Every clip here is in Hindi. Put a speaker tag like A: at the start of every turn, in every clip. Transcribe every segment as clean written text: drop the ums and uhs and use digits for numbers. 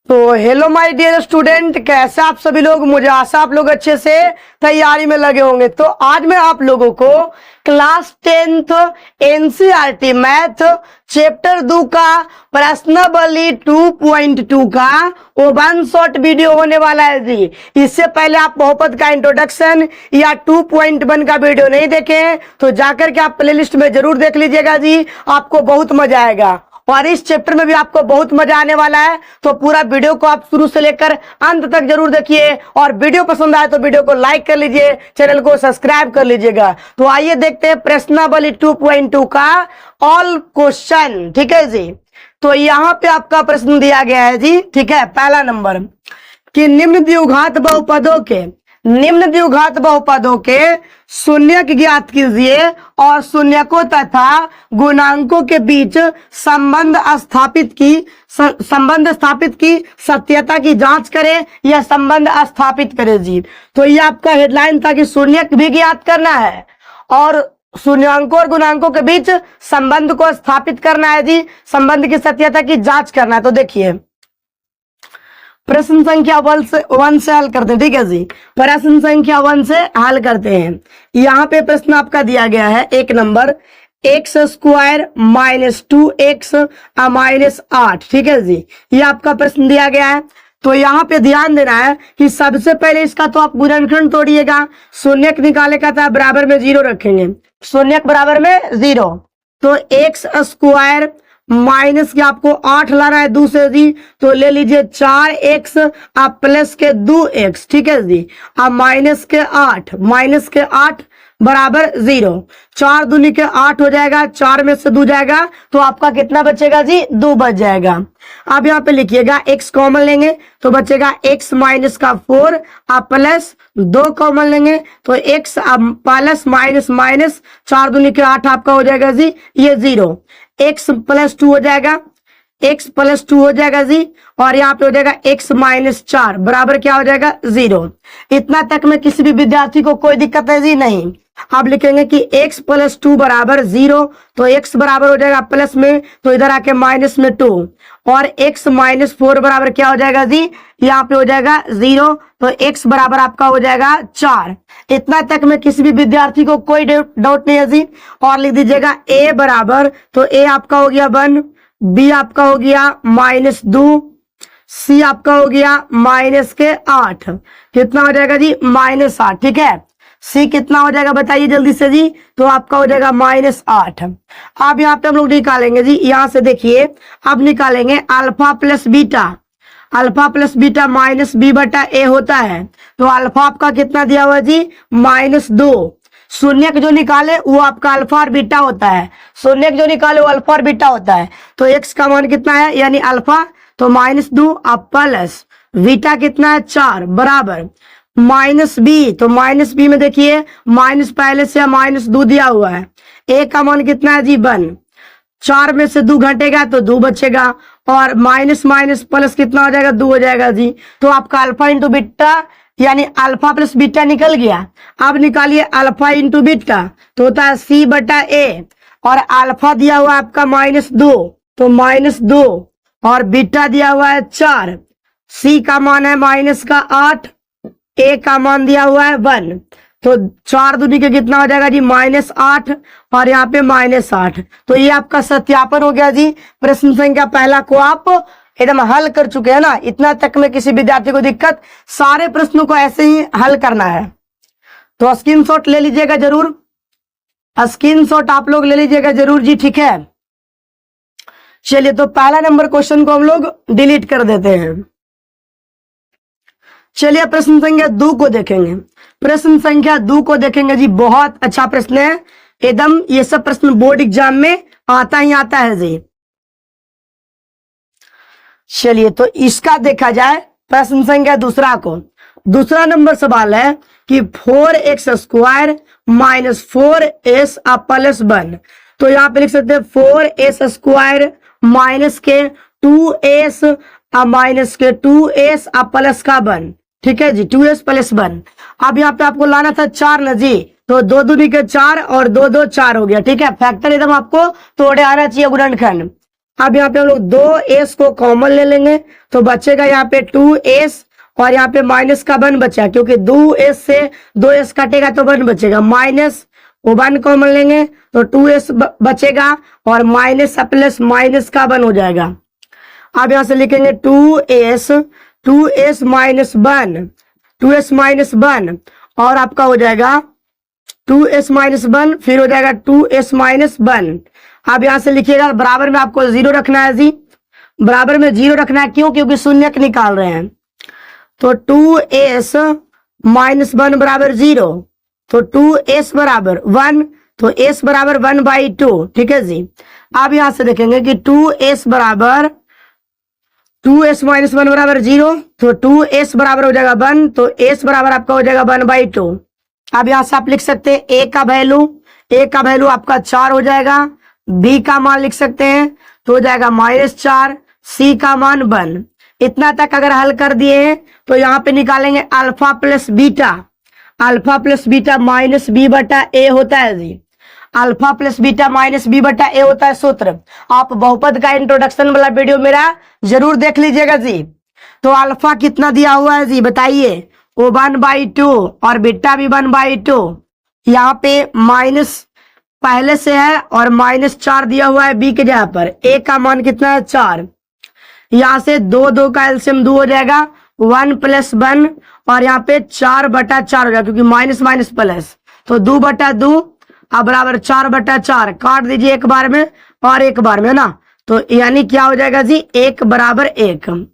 A: तो हेलो माय डियर स्टूडेंट, कैसे आप सभी लोग। मुझे आशा आप लोग अच्छे से तैयारी में लगे होंगे। तो आज मैं आप लोगों को class 10th NCERT math chapter 2 का प्रश्नावली 2.2 का वो वन शॉट वीडियो होने वाला है जी। इससे पहले आप बहुपद का इंट्रोडक्शन या 2.1 का वीडियो नहीं देखे तो जाकर के आप प्लेलिस्ट में जरूर देख लीजिएगा जी, आपको बहुत मजा आएगा। और इस चैप्टर में भी आपको बहुत मजा आने वाला है, तो पूरा वीडियो को आप शुरू से लेकर अंत तक जरूर देखिए। और वीडियो पसंद आए तो वीडियो को लाइक कर लीजिए, चैनल को सब्सक्राइब कर लीजिएगा। तो आइए देखते हैं प्रश्नावली 2.2 का ऑल क्वेश्चन। ठीक है जी, तो यहाँ पे आपका प्रश्न दिया गया है जी। ठीक है, पहला नंबर कि निम्न द्विघात बहुपदों के शून्यक ज्ञात कीजिए और शून्यकों तथा गुणांकों के बीच संबंध स्थापित की सत्यता की जांच करें या संबंध स्थापित करें जी। तो ये आपका हेडलाइन था कि शून्यक भी ज्ञात करना है और शून्यांकों और गुणांकों के बीच संबंध को स्थापित करना है जी, संबंध की सत्यता की जांच करना है। तो देखिए प्रश्न संख्या 1 से हल करते हैं। ठीक है जी, प्रश्न संख्या 1 से हल करते हैं। यहाँ पे प्रश्न आपका दिया गया है एक number x square minus 2x minus 8। ठीक है जी, ये आपका प्रश्न दिया गया है। तो यहाँ पे ध्यान देना है कि सबसे पहले इसका तो आप गुणनखंड तोड़िएगा, शून्यक निकाले का था बराबर में 0 रखेंगे, शून्यक बराबर में 0। तो x स्क्वायर माइनस के आपको 8 लाना है दूसरे जी, तो ले लीजिए 4x आप प्लस के 2x। ठीक है जी, अब माइनस के 8 बराबर 0। 4 दूनी के 8 हो जाएगा, 4 में से 2 जाएगा तो आपका कितना बचेगा जी, 2 बच जाएगा। अब यहाँ पे लिखिएगा x कॉमन लेंगे तो बचेगा x माइनस का 4 आप प्लस 2 कॉमन लेंगे तो x प्लस माइनस माइनस 4 दूनी के 8 आपका हो जाएगा जी ये 0। x प्लस 2 हो जाएगा, x प्लस 2 हो जाएगा जी, और यहाँ पे हो जाएगा x माइनस 4 बराबर क्या हो जाएगा 0। इतना तक में किसी भी विद्यार्थी को कोई दिक्कत है जी नहीं। आप लिखेंगे कि x प्लस 2 बराबर 0, तो x बराबर हो जाएगा प्लस में तो इधर आके माइनस में 2, और x माइनस 4 बराबर क्या हो जाएगा जी, यहाँ पे हो जाएगा 0, तो x बराबर आपका हो जाएगा 4। इतना तक में किसी भी विद्यार्थी को कोई डाउट नहीं है जी। और लिख दीजिएगा a बराबर, तो a आपका हो गया 1, b आपका हो गया माइनस 2, c आपका हो गया माइनस के 8, कितना हो जाएगा जी माइनस 8। ठीक है, c कितना हो जाएगा बताइए जल्दी से जी, तो आपका हो जाएगा माइनस 8। अब यहाँ पे हम लोग निकालेंगे जी, यहाँ से देखिए अब निकालेंगे alpha plus beta minus b बटा a होता है। तो अल्फा आपका कितना दिया हुआ है जी माइनस 2, शून्यक जो निकाले वो आपका अल्फा और बीटा होता है, शून्यक जो निकाले वो अल्फा और बीटा होता है। तो x का मान कितना है यानी अल्फा, तो माइनस 2 अब प्लस बीटा कितना है 4 बराबर माइनस b, तो माइनस b में देखिए माइनस पहले से माइनस 2 दिया हुआ है, a का मान कितना है जी 1, 4 में से 2 घटेगा तो 2 बचेगा, और माइनस माइनस प्लस कितना हो जाएगा 2 हो जाएगा जी। तो आपका अल्फा इंटू बीटा यानी अल्फा प्लस बीटा निकल गया। अब निकालिए अल्फा इंटू बीटा, तो होता है c बटा a, और अल्फा दिया हुआ है आपका माइनस 2 तो माइनस 2, और बीटा दिया हुआ है 4, c का मान है माइनस का 8, a का मान दिया हुआ है 1, तो 4 दूनी के कितना हो जाएगा जी माइनस 8, और यहाँ पे माइनस 8। तो ये आपका सत्यापन हो गया जी। प्रश्न संख्या पहला को आप एकदम हल कर चुके हैं ना। इतना तक में किसी विद्यार्थी को दिक्कत, सारे प्रश्नों को ऐसे ही हल करना है। तो स्क्रीनशॉट ले लीजिएगा जरूर, स्क्रीनशॉट आप लोग ले लीजिएगा जरूर जी। ठीक है, चलिए तो पहला नंबर क्वेश्चन को हम लोग डिलीट कर देते हैं। चलिए प्रश्न संख्या 2 को देखेंगे। प्रश्न संख्या 2 को देखेंगे जी, बहुत अच्छा प्रश्न है एकदम, ये सब प्रश्न बोर्ड एग्जाम में आता ही आता है जी। चलिए तो इसका देखा जाए प्रश्न संख्या दूसरा को। दूसरा नंबर सवाल है कि 4x square minus 4s plus 1। तो यहाँ पे लिख सकते हैं 4s स्क्वायर माइनस के 2s माइनस के 2s प्लस का 1। ठीक है जी, 2s प्लस 1। अब यहाँ पे आपको लाना था 4 ना जी, तो 2 दूनी के 4 और 2 2 4 हो गया। ठीक है, फैक्टर एकदम आपको तोड़े आना चाहिए गुणनखंड। अब यहाँ पे हम लोग 2s को कॉमन ले लेंगे तो बचेगा यहाँ पे 2s और यहाँ पे माइनस का 1 बचा, क्योंकि 2s से 2s कटेगा तो 1 बचेगा, माइनस वो 1 कॉमन लेंगे तो 2s बचेगा और माइनस प्लस माइनस का 1 हो जाएगा। अब यहां से लिखेंगे 2s माइनस 1, 2s माइनस 1 और आपका हो जाएगा 2s माइनस 1, फिर हो जाएगा 2s माइनस 1। अब यहां से लिखिएगा बराबर में आपको 0 रखना है जी, बराबर में 0 रखना है, क्यों? क्योंकि शून्यक निकाल रहे हैं। तो 2s माइनस 1 बराबर 0, तो 2s बराबर 1, तो s बराबर 1/2। ठीक है जी। अब यहां से देखेंगे कि 2s माइनस 1 बराबर 0, तो 2s बराबर हो जाएगा 1, तो s बराबर आपका हो जाएगा 1/2। अब यहां से आप लिख सकते हैं a का वैल्यू आपका 4 हो जाएगा, b का मान लिख सकते हैं तो हो जाएगा -4, c का मान 1। इतना तक अगर हल कर दिए हैं तो यहाँ पे निकालेंगे alpha plus beta minus b बटा a होता है जी, alpha plus beta minus b बटा a होता है सूत्र। आप बहुपद का इंट्रोडक्शन वाला वीडियो मेरा जरूर देख लीजिएगा जी। तो अल्फा कितना दिया हुआ है जी बताइए, वो 1/2 और बीटा भी 1/2। यहाँ पे माइनस पहले से है और -4 दिया हुआ है b के जगह पर, a का मान कितना है 4। यहाँ से 2 का एलसीएम 2 हो जाएगा, 1 + 1 और यहाँ पे 4/4 हो जाएगा, क्योंकि माइनस माइनस प्लस, तो 2/2 अब बराबर 4/4। काट दीजिए एक बार में और एक बार में ना, तो यानी क्या हो जाएगा जी 1 बराबर 1।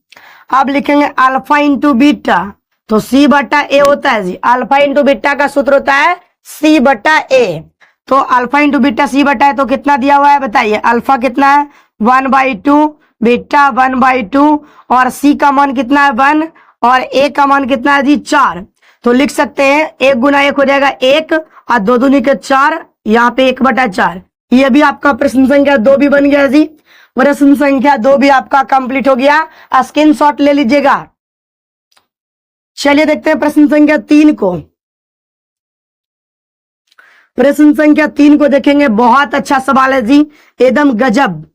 A: अब लिखेंगे अल्फा इंटू बीटा, तो c/a होता है जी, अल्फा इंटू बीटा का सूत्र होता है c/a। तो अल्फा इंटू बीटा c/a तो कितना दिया हुआ है बताइए, अल्फा कितना है 1/2, बीटा 1/2 और c का मान कितना है 1 और a का मान कितना है जी 4। तो लिख सकते हैं 1 गुना 1 हो जाएगा 1 और 2 दूनी के 4, यहाँ पे 1/4। ये भी आपका प्रश्न संख्या 2 भी बन गया जी, प्रश्न संख्या 2 भी आपका कंप्लीट हो गया, स्क्रीनशॉट ले लीजिएगा। चलिए देखते हैं प्रश्न संख्या 3 को। प्रश्न संख्या 3 को देखेंगे, बहुत अच्छा सवाल है जी, एकदम गजब।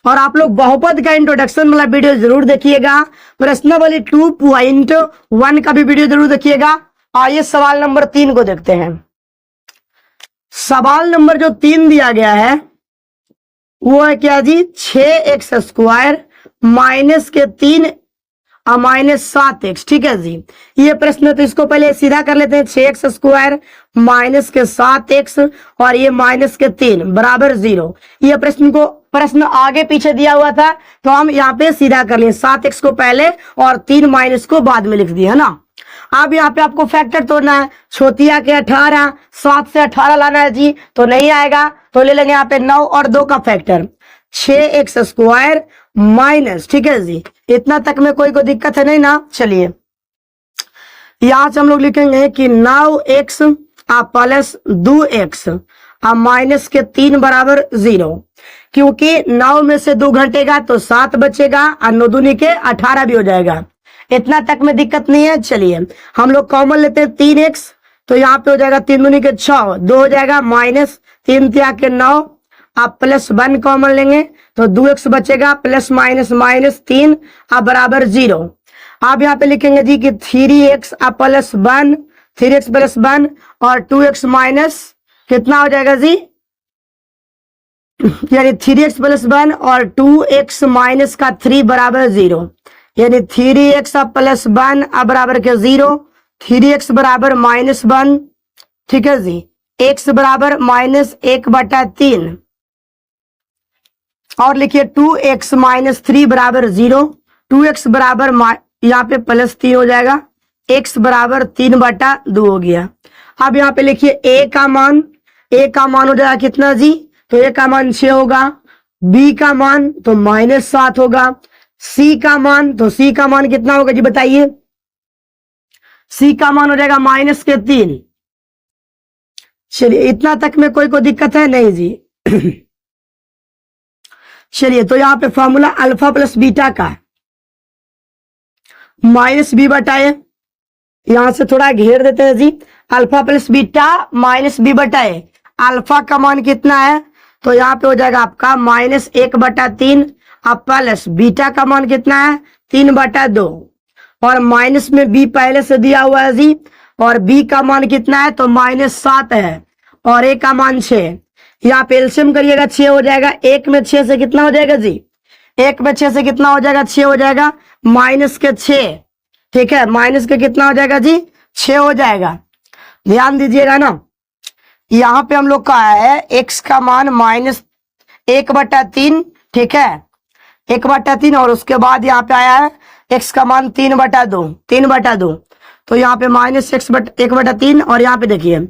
A: और आप लोग बहुपद का इंट्रोडक्शन वाला वीडियो जरूर देखिएगा, प्रश्नावली 2.1 का भी वीडियो जरूर देखिएगा। आइए सवाल नंबर 3 को देखते हैं। सवाल नंबर जो 3 दिया गया है वो है क्या जी, 6x² माइनस के 3 और -7x। ठीक है जी, ये प्रश्न तो इसको पहले सीधा कर लेते हैं, 6x² माइनस के 7x और ये माइनस के 3 बराबर 0। ये प्रश्न आगे पीछे दिया हुआ था तो हम यहाँ पे सीधा कर लिए, 7x को पहले और 3 माइनस को बाद में लिख दिया है ना। अब यहाँ पे आपको फैक्टर तोड़ना है, छोटिया के 18, 7 से 18 लाना है जी, तो नहीं आएगा, तो ले लेंगे यहाँ पे 9 और 2 का फैक्टर, 6x² माइनस। ठीक है जी, इतना तक में कोई दिक्कत है नहीं ना। चलिए यहां से हम लोग लिखेंगे कि 9x प्लस 2x माइनस के 3 बराबर 0, क्योंकि 9 में से 2 घटेगा तो 7 बचेगा और 9 दूनी के 18 भी हो जाएगा, इतना तक में दिक्कत नहीं है। चलिए हम लोग कॉमन लेते हैं 3x, तो यहाँ पे हो जाएगा 3 दूनी के 6, 2 हो जाएगा माइनस 3 तिया के 9, आप प्लस 1 कॉमन लेंगे तो 2x बचेगा, प्लस माइनस -3 अब बराबर 0। आप यहाँ पे लिखेंगे जी कि 3x प्लस 1, 3x प्लस 1 और 2x माइनस कितना हो जाएगा जी, यानी 3x प्लस 1 और 2x माइनस का 3 बराबर 0, यानी 3x प्लस 1 अब बराबर के 0, 3x बराबर -1। ठीक है जी, x बराबर -1/3 और लिखिए 2x माइनस 3 बराबर 0, 2x बराबर यहाँ पे +3 हो जाएगा, x बराबर 3/2 हो गया। अब यहाँ पे लिखिए a का मान हो जाएगा कितना जी, तो a का मान 6 होगा, b का मान तो -7 होगा, c का मान कितना होगा जी बताइए, c का मान हो जाएगा -3। चलिए इतना तक में कोई दिक्कत है नहीं जी। चलिए तो यहाँ पे फॉर्मूला अल्फा प्लस बीटा का -b/a, यहां से थोड़ा घेर देते हैं जी, alpha plus beta -b/a। Alpha का मान कितना है तो यहाँ पे हो जाएगा आपका -1/3 अब प्लस बीटा का मान कितना है 3/2 और माइनस में बी पहले से दिया हुआ है जी और बी का मान कितना है तो -7 है और ए का मान 6। यहाँ पे एलसीएम करिएगा 6 हो जाएगा। 1 में 6 से कितना हो जाएगा जी 1 में 6 से कितना हो जाएगा 6 हो जाएगा -6। ठीक है माइनस के कितना हो जाएगा जी 6 हो जाएगा। ध्यान दीजिएगा ना यहाँ पे हम लोग का है x का मान -1/3 ठीक है 1/3 और उसके बाद यहाँ पे आया है x का मान 3/2 तो यहाँ पे -1/3 और यहाँ पे देखिए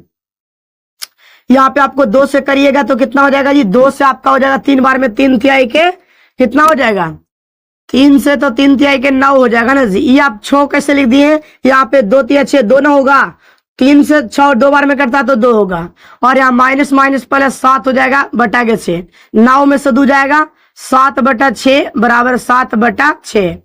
A: यहाँ पे आपको 2 से करिएगा तो कितना हो जाएगा जी 2 से आपका हो जाएगा 3 बार में 3/3 के कितना हो जाएगा 3 से तो 3/3 के 9 हो जाएगा ना जी। ये आप 6 कैसे लिख दिए यहाँ पे 2×3 6 2 ना होगा 3 से 6 2 बार में करता तो 2 होगा और यहाँ माइनस प्लस 7 हो जाएगा बटा के 6 9 में से 2 जाएगा 7/6 बराबर 7/6।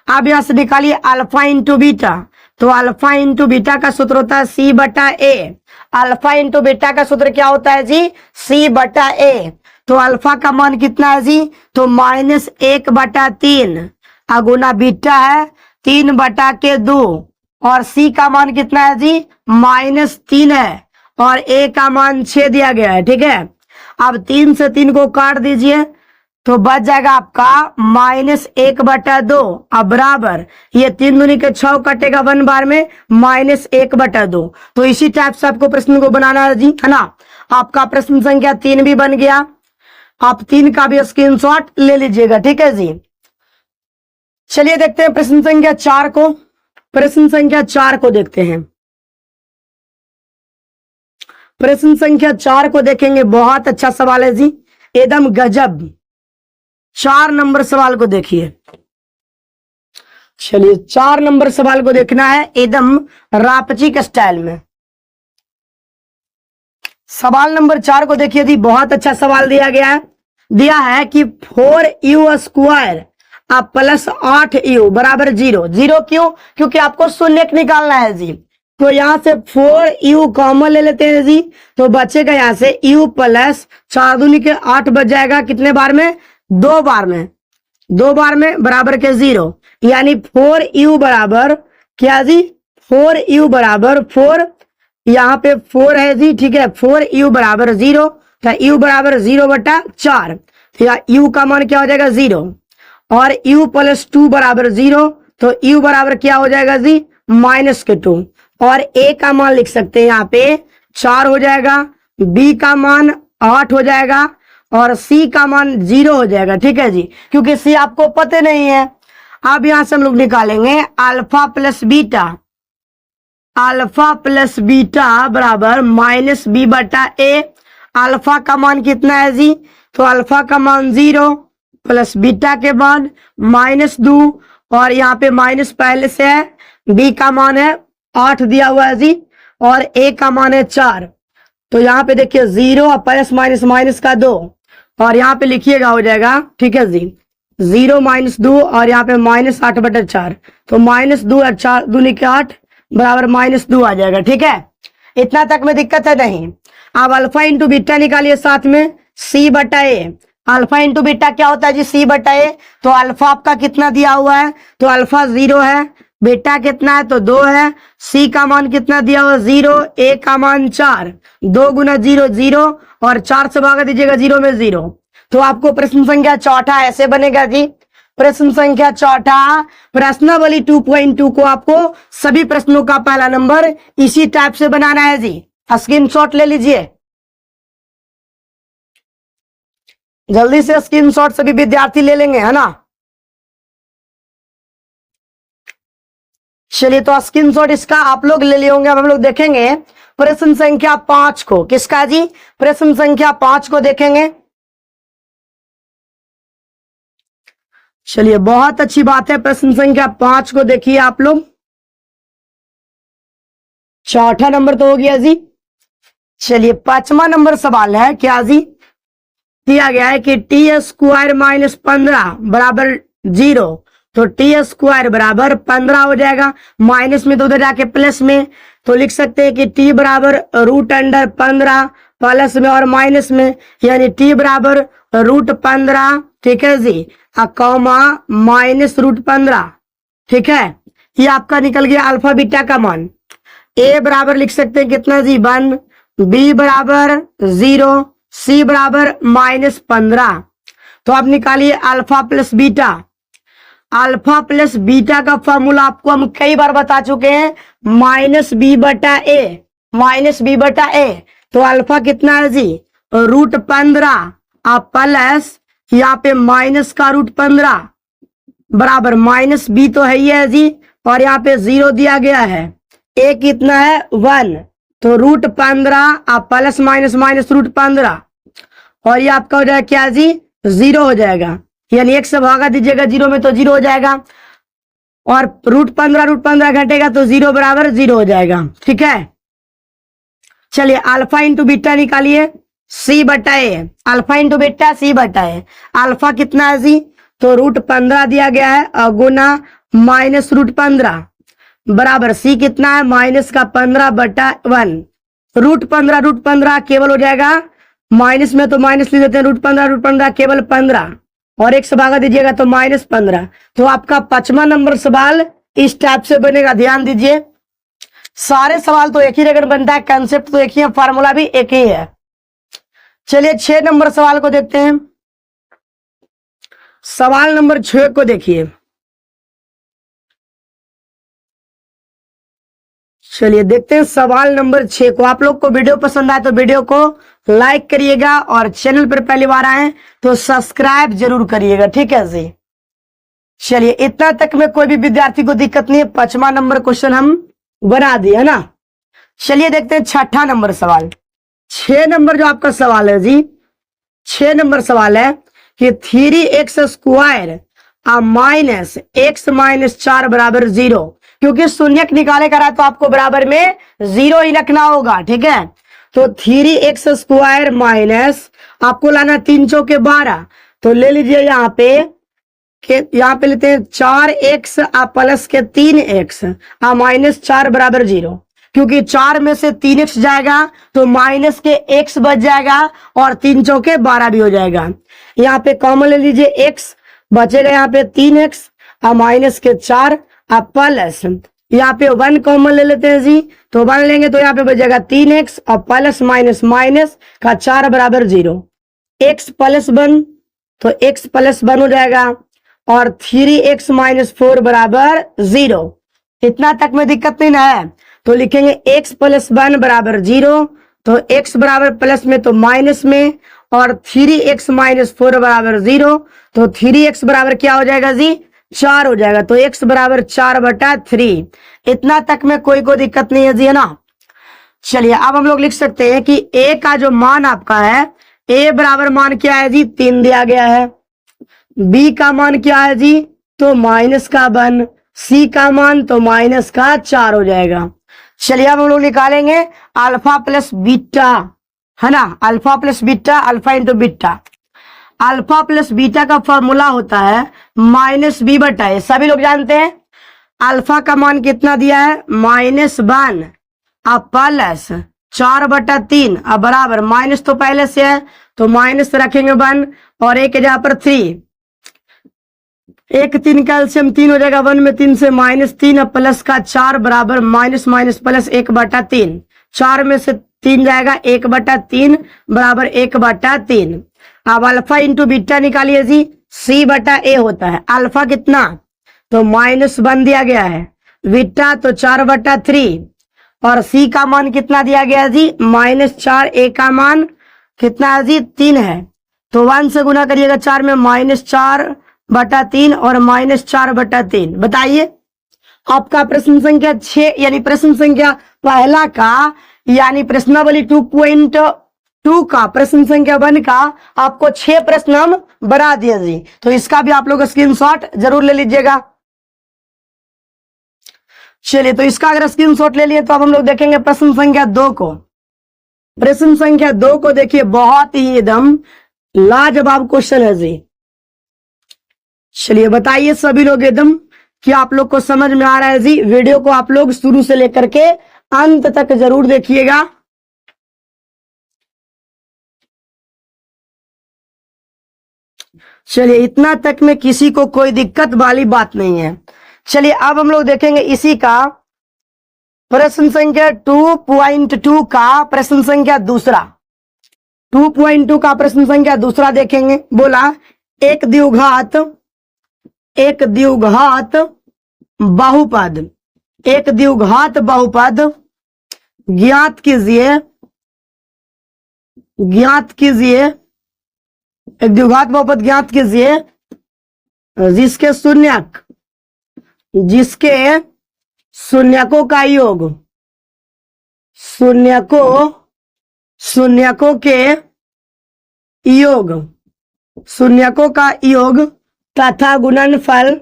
A: अब यहाँ से निकालिए अल्फा इंटू बीटा तो अल्फा इंटू बीटा का सूत्र होता है C/A। अल्फा इंटू बीटा का सूत्र क्या होता है जी C/A। तो अल्फा का मान कितना है जी तो -1/3 अगुना बीटा है 3/2 और C का मान कितना है जी -3 है और A का मान 6 दिया गया है। ठीक है अब 3 से 3 को काट दीजिए तो बच जाएगा आपका -1/2 अब बराबर ये 3 दूनी के 6 कटेगा 1 बार में -1/2। तो इसी टाइप से आपको प्रश्न को बनाना है जी है ना। आपका प्रश्न संख्या 3 भी बन गया। आप 3 का भी स्क्रीनशॉट ले लीजिएगा। ठीक है जी चलिए देखते हैं प्रश्न संख्या 4 को। प्रश्न संख्या 4 को देखते हैं। प्रश्न संख्या 4 को देखेंगे बहुत अच्छा सवाल है जी एकदम गजब। 4 नंबर सवाल को देखिए। चलिए 4 नंबर सवाल को देखना है एकदम रापचिक स्टाइल में। सवाल नंबर 4 को देखिए जी बहुत अच्छा सवाल दिया गया है। दिया है कि 4u² अब प्लस 8u बराबर 0। 0 क्यों क्योंकि आपको शून्य निकालना है जी। तो यहाँ से 4u कॉमन ले लेते हैं जी तो बचेगा यहाँ से u प्लस 4 दूनी के 8 बच जाएगा कितने बार में 2 बार में 2 बार में बराबर के 0 यानी 4u बराबर क्या जी 4u बराबर 4 यहाँ पे 4 है जी। ठीक है 4u बराबर 0 तो u बराबर 0/4 तो यहाँ u का मान क्या हो जाएगा 0 और u प्लस 2 बराबर 0 तो u बराबर क्या हो जाएगा जी -2 और a का मान लिख सकते हैं यहाँ पे 4 हो जाएगा b का मान 8 हो जाएगा और c का मान 0 हो जाएगा। ठीक है जी क्योंकि c आपको पता नहीं है। अब यहां से हम लोग निकालेंगे अल्फा प्लस बीटा बराबर -b/a। अल्फा का मान कितना है जी तो अल्फा का मान 0 प्लस बीटा के बाद -2 और यहाँ पे माइनस पहले से है। b का मान है 8 दिया हुआ है जी और a का मान है 4 तो यहाँ पे देखिए 0 और प्लस माइनस का 2 और यहाँ पे लिखिएगा हो जाएगा। ठीक है जी 0 -2 और यहाँ पे -8/4 तो -2 और 4 दूनी के 8 बराबर -2 आ जाएगा। ठीक है इतना तक में दिक्कत है नहीं। अब अल्फा इंटू बीटा निकालिए साथ में C/A। अल्फा इंटू बीटा क्या होता है जी C/A। तो अल्फा आपका कितना दिया हुआ है तो अल्फा 0 है बीटा कितना है तो 2 है C का मान कितना दिया हुआ 0 A का मान 4 2 × 0 0 और 4 से भागा दीजिएगा 0 में 0 तो आपको प्रश्न संख्या 4 ऐसे बनेगा जी। प्रश्न संख्या 4 प्रश्नावली 2.2 को आपको सभी प्रश्नों का पहला नंबर इसी टाइप से बनाना है जी। स्क्रीनशॉट ले लीजिए जल्दी से स्क्रीनशॉट सभी विद्यार्थी ले लेंगे है ना। चलिए तो स्क्रीनशॉट इसका आप लोग ले लिए होंगे। अब हम लोग देखेंगे प्रश्न संख्या 5 को। किसका जी प्रश्न संख्या 5 को देखेंगे। चलिए बहुत अच्छी बात है प्रश्न संख्या 5 को देखिए आप लोग। 4 नंबर तो हो गया जी। चलिए 5वां नंबर सवाल है क्या जी दिया गया है कि t² - 15 बराबर 0 तो t² बराबर 15 हो जाएगा। माइनस में तो उधर जाके प्लस में तो लिख सकते हैं कि t बराबर √15 प्लस में और माइनस में, यानी t बराबर √15, ठीक है जी, कॉमा माइनस √15, ठीक है। ये आपका निकल गया अल्फा बीटा का मान। a बराबर लिख सकते हैं कितना जी 1, b बराबर 0, c बराबर -15। तो आप निकालिए alpha plus beta. Alpha plus beta का फॉर्मूला आपको हम कई बार बता चुके हैं, -b/a, -b/a। तो अल्फा कितना है जी √15 प्लस यहाँ पे माइनस का √15 बराबर -b तो है ही है जी, और यहाँ पे 0 दिया गया है। a कितना है 1, तो √15 प्लस माइनस माइनस √15, और ये आपका हो जाएगा क्या जी 0 हो जाएगा, यानी 1 से भागा दीजिएगा 0 में तो 0 हो जाएगा, और √15 घटेगा तो 0 बराबर 0 हो जाएगा, ठीक है। चलिए अल्फा इंटू बीटा निकालिए, c/a, alpha into beta c/a। Alpha कितना है जी, तो √15 दिया गया है और गुना माइनस √15 बराबर c कितना है -15/1। √15 केवल हो जाएगा माइनस में, तो माइनस ले लेते हैं, √15 केवल 15, और 1 से भागा दीजिएगा तो -15। तो आपका 5वां नंबर सवाल इस टाइप से बनेगा, ध्यान दीजिए। सारे सवाल तो एक ही जगह बनता है, कंसेप्ट तो एक ही है, फार्मूला भी एक ही है। चलिए 6 नंबर सवाल को देखते हैं। सवाल नंबर 6 को देखिए। चलिए देखते हैं सवाल नंबर 6 को। आप लोग को वीडियो पसंद आए तो वीडियो को लाइक करिएगा, और चैनल पर पहली बार आए तो सब्सक्राइब जरूर करिएगा, ठीक है जी। चलिए इतना तक में कोई भी विद्यार्थी को दिक्कत नहीं है, 5वां नंबर क्वेश्चन हम बना दिए है ना। चलिए देखते हैं 6ठा नंबर सवाल। 6 नंबर जो आपका सवाल है जी, 6 नंबर सवाल है कि 3x² माइनस x -4 बराबर 0, क्योंकि शून्यक निकाले करा तो आपको बराबर में 0 ही रखना होगा, ठीक है। तो 3x² माइनस आपको लाना 3 चौके 12, तो ले लीजिए यहाँ पे लेते हैं 4x प्लस के 3x -4 बराबर 0, क्योंकि 4 में से 3x जाएगा तो माइनस के x बच जाएगा, और 3 चौके 12 भी हो जाएगा। यहाँ पे कॉमन ले लीजिए x, बचेगा यहाँ पे 3x माइनस के 4 प्लस यहाँ पे 1 कॉमन ले लेते हैं जी, तो 1 लेंगे तो यहाँ पे बचेगा 3x और प्लस माइनस माइनस का 4 बराबर 0, x प्लस 1 तो x प्लस 1 हो जाएगा, और 3x -4 बराबर 0। इतना तक में दिक्कत नहीं ना है, तो लिखेंगे x प्लस 1 बराबर 0, तो x बराबर प्लस में तो माइनस में, और 3x -4 बराबर 0, तो 3x बराबर क्या हो जाएगा जी 4 हो जाएगा, तो x बराबर 4/3। इतना तक में कोई दिक्कत नहीं है जी, है ना। चलिए अब हम लोग लिख सकते हैं कि a का जो मान आपका है, a बराबर मान क्या है जी 3 दिया गया है, b का मान क्या है जी तो -1, c का मान तो -4 हो जाएगा। चलिए अब हम लोग निकालेंगे अल्फा प्लस बीटा, है ना। Alpha plus beta, alpha into beta. Alpha plus beta का फॉर्मूला होता है -b/a, सभी लोग जानते हैं। अल्फा का मान कितना दिया है -1 प्लस 4/3 अब बराबर माइनस तो पहले से है तो माइनस रखेंगे 1, और एक जगह पर 3, 1 3 का एलसीएम 3 हो जाएगा, 1 में 3 से -3 प्लस का 4 बराबर माइनस माइनस प्लस 1/3, 4 में से 3 जाएगा 1/3 बराबर 1/3। अब अल्फा इंटू बीटा निकालिए जी, c/a होता है। अल्फा कितना तो -1 दिया गया है, बीटा तो 4/3, और c का मान कितना दिया गया है जी -4, a का मान कितना है जी 3 है, तो 1 से गुना करिएगा 4 में -4/3 और -4/3। बताइए आपका प्रश्न संख्या 6 यानी प्रश्न संख्या पहला का यानी प्रश्नावली 2.2 का प्रश्न संख्या 1 का आपको 6 प्रश्न हम बना दिए जी, तो इसका भी आप लोग स्क्रीनशॉट जरूर ले लीजिएगा। चलिए तो इसका अगर स्क्रीनशॉट ले लिए तो अब हम लोग देखेंगे प्रश्न संख्या 2 को। प्रश्न संख्या 2 को देखिए, बहुत ही एकदम लाजवाब क्वेश्चन है जी। चलिए बताइए सभी लोग एकदम कि आप लोग को समझ में आ रहा है जी। वीडियो को आप लोग शुरू से लेकर के अंत तक जरूर देखिएगा। चलिए इतना तक में किसी को कोई दिक्कत वाली बात नहीं है। चलिए अब हम लोग देखेंगे इसी का प्रश्न संख्या 2.2 का प्रश्न संख्या दूसरा। 2.2 का प्रश्न संख्या दूसरा देखेंगे। बोला एक द्विघात बहुपद, एक द्विघात बहुपद ज्ञात कीजिए, एक द्विघात बहुपद ज्ञात कीजिए जिसके शून्यकों का योग, शून्यकों का योग तथा गुणनफल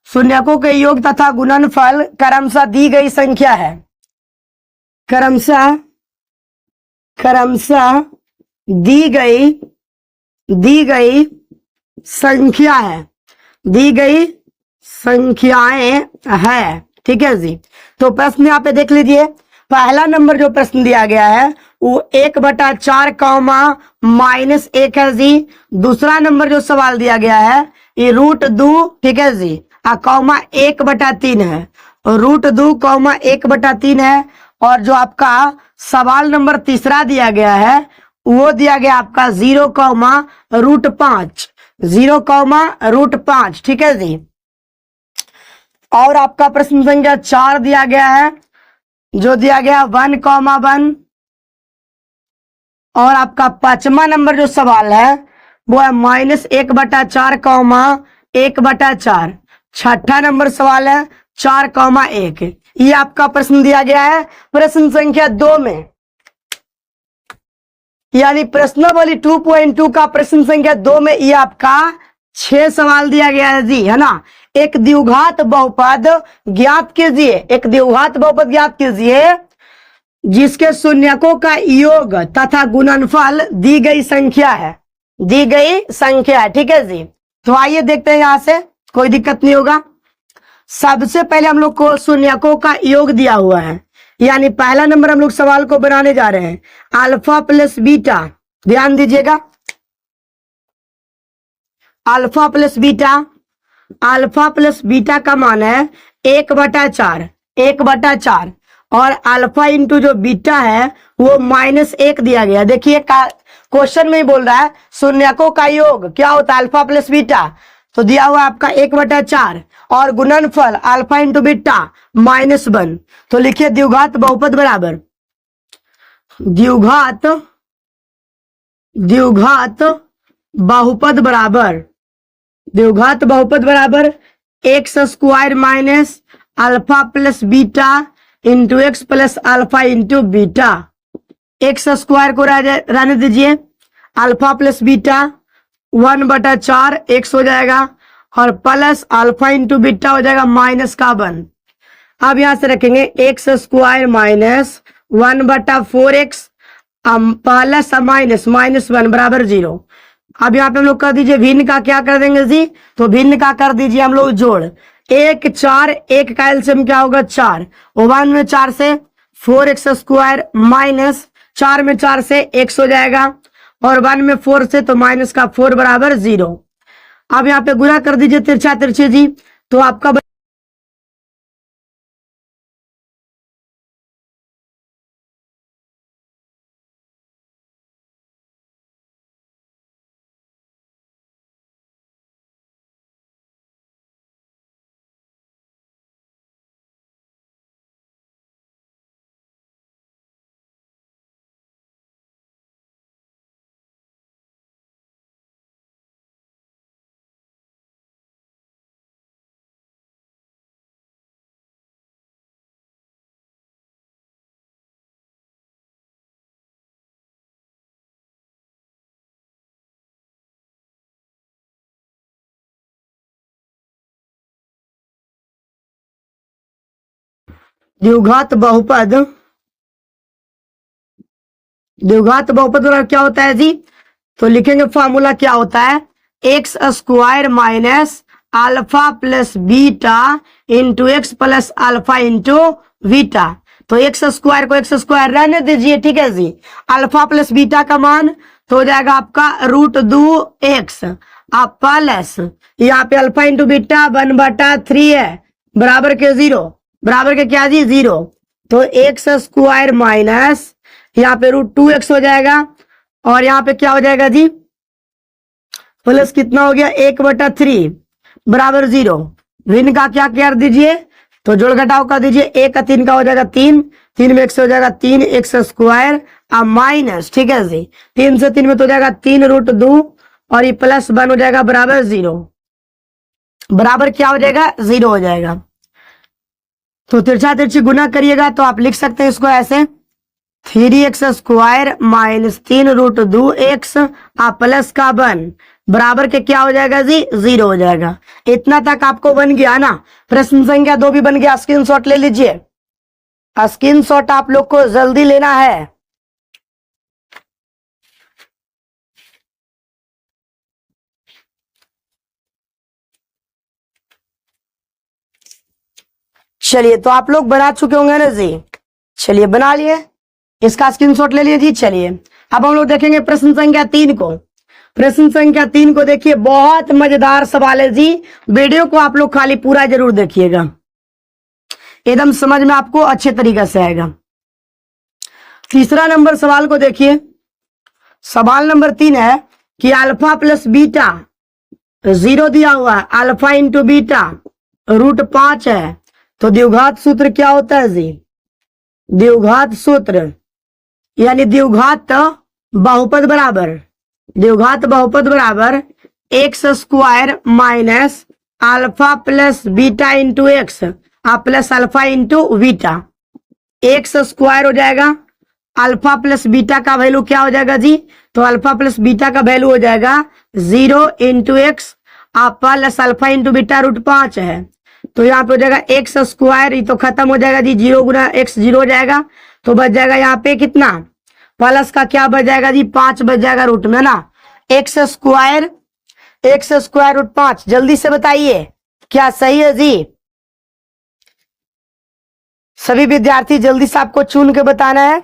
A: शून्यकों के योग तथा गुणनफल क्रमशः दी गई संख्या है, क्रमशः दी गई संख्याएं है। ठीक है जी। तो प्रश्न यहाँ पे देख लीजिए। पहला नंबर जो प्रश्न दिया गया है वो 1/4 -1 है जी। दूसरा नंबर जो सवाल दिया गया है ये √2, ठीक है जी, कौमा 1/3 है, √2 कौमा 1/3 है। और जो आपका सवाल नंबर तीसरा दिया गया है वो दिया गया आपका 0,5, 0,5, ठीक है जी। और आपका प्रश्न संख्या 4 दिया गया है, जो दिया गया 1,1। और आपका पांचवा नंबर जो सवाल है वो है -1/4, 1/4। छठा नंबर सवाल है 4,1। ये आपका प्रश्न दिया गया है प्रश्न संख्या 2 में, यानी प्रश्नावली 2.2 का प्रश्न संख्या 2 में ये आपका 6 सवाल दिया गया है जी, है ना। एक द्विघात बहुपद ज्ञात कीजिए, एक द्विघात बहुपद ज्ञात कीजिए जिसके शून्यकों का योग तथा गुणनफल दी गई संख्या है, ठीक है जी। तो आइए देखते हैं यहां से, कोई दिक्कत नहीं होगा। सबसे पहले हम लोग को शून्यकों का योग दिया हुआ है, यानी पहला नंबर हम लोग सवाल को बनाने जा रहे हैं। अल्फा प्लस बीटा, ध्यान दीजिएगा, अल्फा प्लस बीटा का मान है 1/4, और अल्फा इंटू जो बीटा है वो -1 दिया गया। देखिए क्वेश्चन में ही बोल रहा है शून्यकों का योग क्या होता है, अल्फा प्लस बीटा, तो दिया हुआ आपका 1/4 और गुणनफल अल्फा इंटू बीटा -1। तो लिखिए द्विघात बहुपद बराबर द्विघात बहुपद बराबर x² - alpha plus beta into x plus alpha into beta. x² को रहने दीजिए, अल्फा प्लस बीटा 1/4 x हो जाएगा और प्लस अल्फा इंटू बीटा हो जाएगा -1। अब यहां से रखेंगे x² - 1/4x प्लस -1 बराबर 0। अब यहाँ पे हम लोग कर दीजिए भिन्न का क्या कर देंगे जी, तो भिन्न का कर दीजिए हम लोग जोड़। 1 4 1 का एलसीएम क्या होगा 4, 1 में 4 से 4x² माइनस 4 में 4 से x हो जाएगा और 1 में 4 से तो -4 बराबर 0। अब यहाँ पे गुणा कर दीजिए तिरछा तिरछे जी, तो आपका द्विघात बहुपद क्या होता है जी, तो लिखेंगे फॉर्मूला क्या होता है x² - alpha plus beta into x plus alpha into beta. तो एक्स स्क्वायर को एक्स स्क्वायर रहने दीजिए, ठीक है जी। अल्फा प्लस बीटा का मान तो हो जाएगा आपका √2x आप प्लस यहाँ पे अल्फा इंटू बीटा 1/3 है बराबर के 0, बराबर के क्या जी 0। तो एक्स स्क्वायर माइनस यहाँ पे √2x हो जाएगा और यहाँ पे क्या हो जाएगा जी प्लस कितना हो गया 1/3 बराबर 0। ऋण का क्या कर दीजिए तो जोड़ घटाव कर दीजिए, 1 का 3 का हो जाएगा 3, 3 में 1 से हो जाएगा 3x स्क्वायर अब माइनस, ठीक है जी 3 से 3 में तो हो जाएगा 3√2 और ये प्लस 1 हो जाएगा बराबर 0, बराबर क्या हो जाएगा 0 हो जाएगा। तो तिरछा तिरछी गुना करिएगा तो आप लिख सकते हैं इसको ऐसे 3x स्क्वायर माइनस 3√2x आप प्लस का 1 बराबर के क्या हो जाएगा जी 0 हो जाएगा। इतना तक आपको बन गया ना। प्रश्न संख्या 2 भी बन गया, स्क्रीनशॉट ले लीजिए, स्क्रीनशॉट आप लोग को जल्दी लेना है। चलिए तो आप लोग बना चुके होंगे ना जी, चलिए बना लिए, इसका स्क्रीनशॉट ले लीजिए। चलिए अब हम लोग देखेंगे प्रश्न संख्या 3 को। प्रश्न संख्या 3 को देखिए, बहुत मजेदार सवाल है जी, वीडियो को आप लोग खाली पूरा जरूर देखिएगा, एकदम समझ में आपको अच्छे तरीके से आएगा। तीसरा नंबर सवाल को देखिए, सवाल नंबर 3 है कि अल्फा प्लस बीटा 0 दिया हुआ है, अल्फा इंटू बीटा √5 है, तो द्विघात सूत्र क्या होता है जी द्विघात सूत्र यानी द्विघात बहुपद बराबर, द्विघात बहुपद बराबर x square minus alpha plus beta into x plus alpha into beta. X square हो जाएगा, अल्फा प्लस बीटा का वैल्यू क्या हो जाएगा जी तो अल्फा प्लस बीटा का वैल्यू हो जाएगा 0 into x plus alpha into beta √5 है, तो यहाँ पे हो जाएगा एक्स स्क्वायर, ये तो खत्म हो जाएगा जी 0 गुना एक्स 0 हो जाएगा, तो बच जाएगा यहाँ पे कितना प्लस का क्या बच जाएगा जी 5 बच जाएगा रूट में ना। एक्स स्क्वायर √5, जल्दी से बताइए क्या सही है जी। सभी विद्यार्थी जल्दी से आपको चुन के बताना है।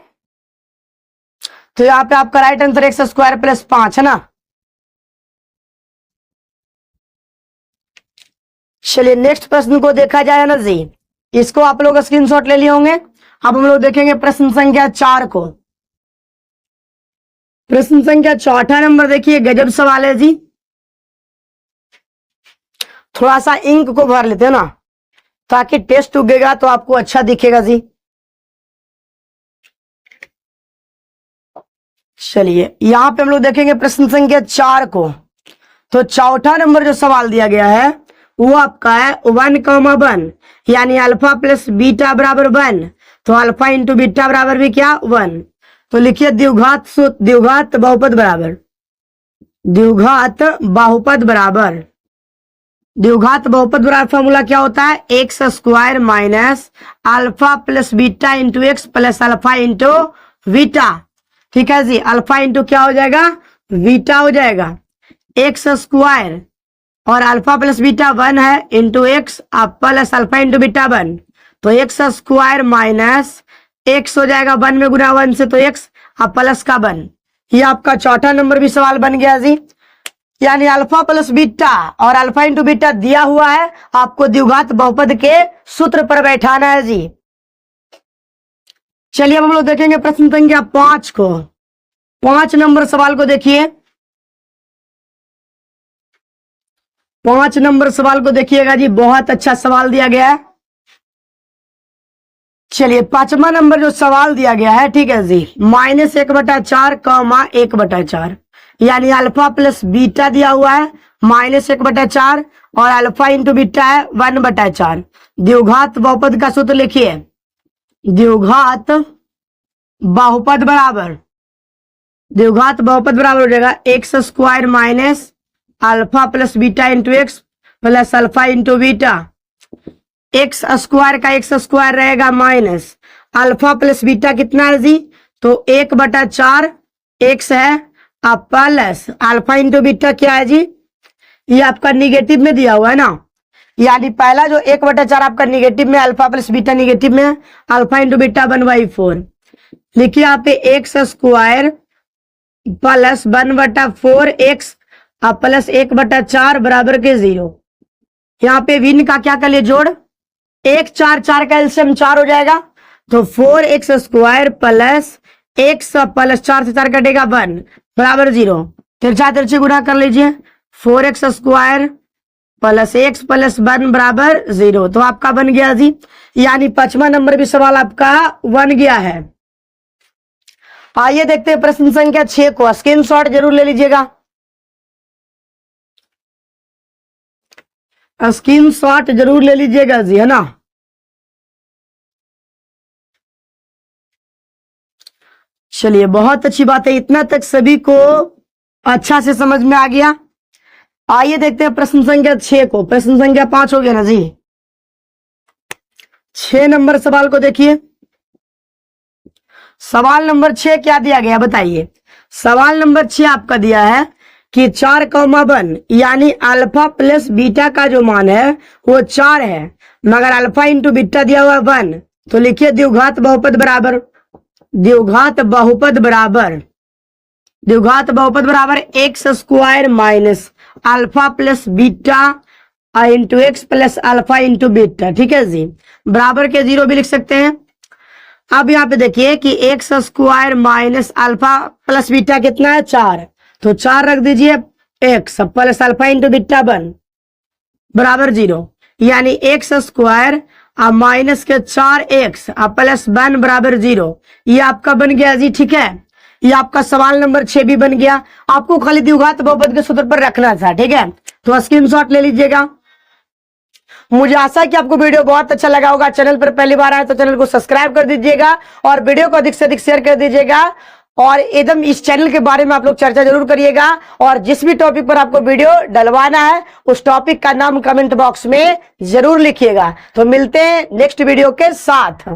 A: तो यहाँ पे आपका right answer x square plus 5 है ना। चलिए नेक्स्ट प्रश्न को देखा जाए ना जी, इसको आप लोग स्क्रीनशॉट ले लिए होंगे। अब हम लोग देखेंगे प्रश्न संख्या 4 को। प्रश्न संख्या 4 नंबर देखिए, गजब सवाल है जी, थोड़ा सा इंक को भर लेते हैं ना ताकि टेस्ट उगेगा तो आपको अच्छा दिखेगा जी। चलिए यहां पे हम लोग देखेंगे प्रश्न संख्या 4 को। तो 4 नंबर जो सवाल दिया गया है वो आपका है 1,1 यानी अल्फा प्लस बीटा बराबर 1, तो अल्फा इंटू बीटा बराबर भी क्या 1। तो लिखिए द्विघात बहुपद बराबर, द्विघात बहुपद बराबर, द्विघात बहुपद बराबर फॉर्मूला क्या होता है x square minus alpha plus beta into x plus alpha into beta, ठीक है जी। अल्फा इंटू क्या हो जाएगा बीटा हो जाएगा, एक्स स्क्वायर और अल्फा प्लस बीटा 1 है into x plus alpha into beta 1, तो एक्स स्क्वायर माइनस एक्स हो जाएगा 1 में गुना 1 से तो एक्स प्लस का 1। ये आपका 4 नंबर भी सवाल बन गया जी, यानी अल्फा प्लस बीटा और अल्फा इंटू बीटा दिया हुआ है, आपको द्विघात बहुपद के सूत्र पर बैठाना है जी। चलिए अब हम लोग देखेंगे प्रश्न संख्या 5 को। 5 नंबर सवाल को देखिए, 5 नंबर सवाल को देखिएगा जी, बहुत अच्छा सवाल दिया गया है। चलिए 5वां नंबर जो सवाल दिया गया है, ठीक है जी, -1/4 कॉमा 1/4 यानी अल्फा प्लस बीटा दिया हुआ है -1/4 और अल्फा इंटू बीटा है 1/4। द्विघात बहुपद का सूत्र लिखिए, द्विघात बहुपद बराबर, द्विघात बहुपद बराबर हो जाएगा x square minus alpha plus beta into x plus alpha into beta. X square का एक्स स्क्वायर रहेगा माइनस अल्फा प्लस बीटा कितना है जी तो 1/4 एक्स है प्लस अल्फा इंटू बीटा क्या है जी ये आपका निगेटिव में दिया हुआ है ना, यानी पहला जो 1/4 आपका निगेटिव में, अल्फा प्लस बीटा निगेटिव में, अल्फा इंटू बीटा 1/4। लिखिए यहाँ पे x square plus 1/4 x plus 1/4 बराबर के 0। यहाँ पे विन का क्या कर लिए जोड़, 1 4 4 का एलसीएम 4 हो जाएगा, तो 4x square plus x plus 4 से 4 कटेगा 1 बराबर 0। तिरछा तिरछी गुणा कर लीजिए, 4x square plus x plus 1 बराबर 0, तो आपका बन गया जी, यानी 5वां नंबर भी सवाल आपका बन गया है। आइए देखते हैं प्रश्न संख्या 6 को, स्क्रीनशॉट जरूर ले लीजिएगा, स्क्रीनशॉट जरूर ले लीजिएगा जी, है ना। चलिए बहुत अच्छी बात है, इतना तक सभी को अच्छा से समझ में आ गया। आइए देखते हैं प्रश्न संख्या 6 को। प्रश्न संख्या 5 हो गया ना जी। 6 नंबर सवाल को देखिए, सवाल नंबर 6 क्या दिया गया बताइए। सवाल नंबर 6 आपका दिया है कि 4,1 यानी अल्फा प्लस बीटा का जो मान है वो 4 है, मगर अल्फा इंटू बीटा दिया हुआ 1, तो लिखिए द्विघात बहुपद बराबर, द्विघात बहुपद बराबर, द्विघात बहुपद बराबर x square minus alpha plus beta into x plus alpha into beta, ठीक है जी, बराबर के 0 भी लिख सकते हैं। अब यहाँ पे देखिए कि x square minus alpha plus beta कितना है 4, तो 4 रख दीजिए, x plus alpha into beta 1 बराबर 0, यानी एक्स स्क्वायर माइनस के 4x प्लस 1 बराबर 0, ये आपका बन गया जी, ठीक है। ये आपका सवाल नंबर 6 भी बन गया। आपको खाली द्विघात बहुपद के सूत्र पर रखना था, ठीक है, तो स्क्रीनशॉट ले लीजिएगा। मुझे आशा है कि आपको वीडियो बहुत अच्छा लगा होगा। चैनल पर पहली बार आए तो चैनल को सब्सक्राइब कर दीजिएगा और वीडियो को अधिक से अधिक शेयर कर दीजिएगा, और एकदम इस चैनल के बारे में आप लोग चर्चा जरूर करिएगा, और जिस भी टॉपिक पर आपको वीडियो डलवाना है उस टॉपिक का नाम कमेंट बॉक्स में जरूर लिखिएगा। तो मिलते हैं नेक्स्ट वीडियो के साथ।